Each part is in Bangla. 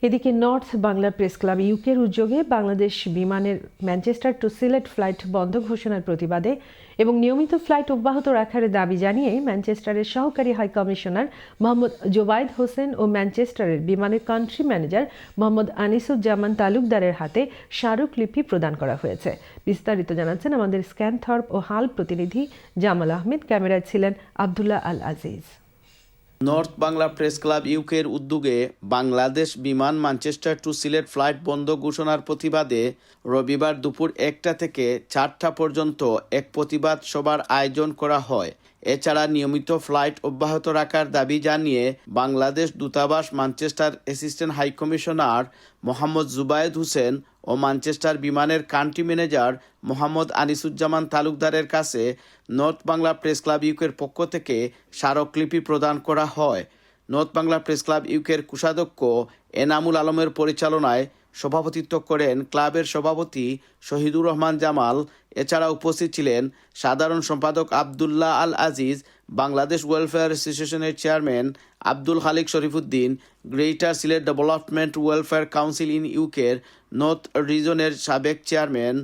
এদিকে নর্থ বাংলা প্রেস ক্লাব ইউকের উদ্যোগে বাংলাদেশ বিমানের ম্যানচেস্টার টু সিলেট ফ্লাইট বন্ধ ঘোষণার প্রতিবাদে এবং নিয়মিত ফ্লাইট অব্যাহত রাখার দাবি জানিয়ে ম্যানচেস্টারের সহকারী হাই কমিশনার মোহাম্মদ জোবায়েদ হোসেন ও ম্যানচেস্টারের বিমানের কান্ট্রি ম্যানেজার মোহাম্মদ আনিসুজ্জামান তালুকদারের হাতে স্মারকলিপি প্রদান করা হয়েছে। বিস্তারিত জানাচ্ছেন আমাদের স্ক্যানথর্প ও হাল প্রতিনিধি জামাল আহমেদ। ক্যামেরায় ছিলেন Abdullah Al Aziz. North Bangla press club ইউকের উদ্যোগে বাংলাদেশ বিমান ম্যানচেস্টার টু সিলেট ফ্লাইট বন্ধ ঘোষণার প্রতিবাদে রবিবার দুপুর 1টা থেকে 4টা পর্যন্ত এক প্রতিবাদ সভার আয়োজন করা হয়। এছাড়া নিয়মিত ফ্লাইট অব্যাহত রাখার দাবি জানিয়ে বাংলাদেশ দূতাবাস Manchester assistant high commissioner Mohammad Jubayed Hossain ও ম্যানচেস্টার বিমানের কান্ট্রি ম্যানেজার মোহাম্মদ আনিসুজ্জামান তালুকদারের কাছে নর্থ বাংলা প্রেস ক্লাব ইউকের পক্ষ থেকে স্মারকলিপি প্রদান করা হয়। নর্থ বাংলা প্রেস ক্লাব ইউকের কোষাধ্যক্ষ এনামুল আলমের পরিচালনায় সভাপতিত্ব করেন ক্লাবের সভাপতি শহীদুর রহমান জামাল। এছাড়া উপস্থিত ছিলেন সাধারণ সম্পাদক আবদুল্লাহ আল আজিজ, বাংলাদেশ ওয়েলফেয়ার অ্যাসোসিয়েশনের chairman Abdul Khalik Sharifuddin, greater Sylhet development welfare council in ইউকের নর্থ রিজনের সাবেক চেয়ারম্যান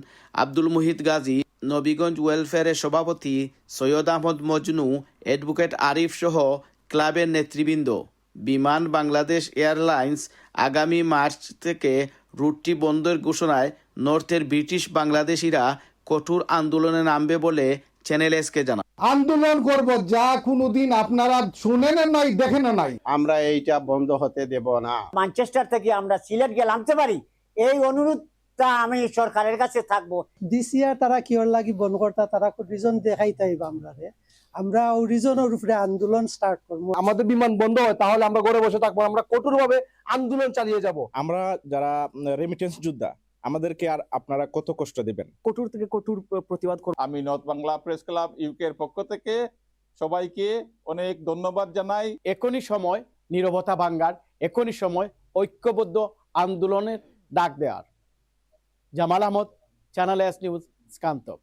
আব্দুল মুহিত গাজী, নবীগঞ্জ ওয়েলফেয়ারের সভাপতি সৈয়দ আহমদ মজনু, অ্যাডভোকেট আরিফ সহ ক্লাবের নেতৃবৃন্দ। বিমান বাংলাদেশ এয়ারলাইন্স আগামী মার্চ থেকে রুটটি বন্ধের ঘোষণায় নর্থের ব্রিটিশ বাংলাদেশিরা কঠোর আন্দোলনে নামবে বলে চ্যানেল এসকে জানায়। আন্দোলন করব, যা কোনোদিন আপনারা শুনেন নাই দেখেন নাই। আমরা এইটা বন্ধ হতে দেব না। ম্যানচেস্টার থেকে আমরা সিলেট গেলে আনতে পারি, এই অনুরোধটা আমি সরকারের কাছে থাকবো। দিস ইয়ার তারা কিয়র লাগি বন্ধ করতা, তারা রিজন দেখাই তাইবা আমরা ওই রিজনের উপরে আন্দোলন স্টার্ট করবো। আমাদের বিমান বন্ধ হয় তাহলে আমরা ঘরে বসে থাকবো, আমরা কঠোরভাবে আন্দোলন চালিয়ে যাব। আমরা যারা রেমিটেন্স যোদ্ধা, আমাদেরকে আর আপনারা কত কষ্ট দিবেন? কঠোর থেকে কঠোর প্রতিবাদ করব। আমি নর্থ বাংলা প্রেস ক্লাব ইউকের পক্ষ থেকে সবাইকে অনেক ধন্যবাদ জানাই। এখনই সময় নীরবতা ভাঙ্গার, এখনই সময় ঐক্যবদ্ধ আন্দোলনের ডাক দেওয়ার। Jamal Ahmad, channel S news, স্কান্তব।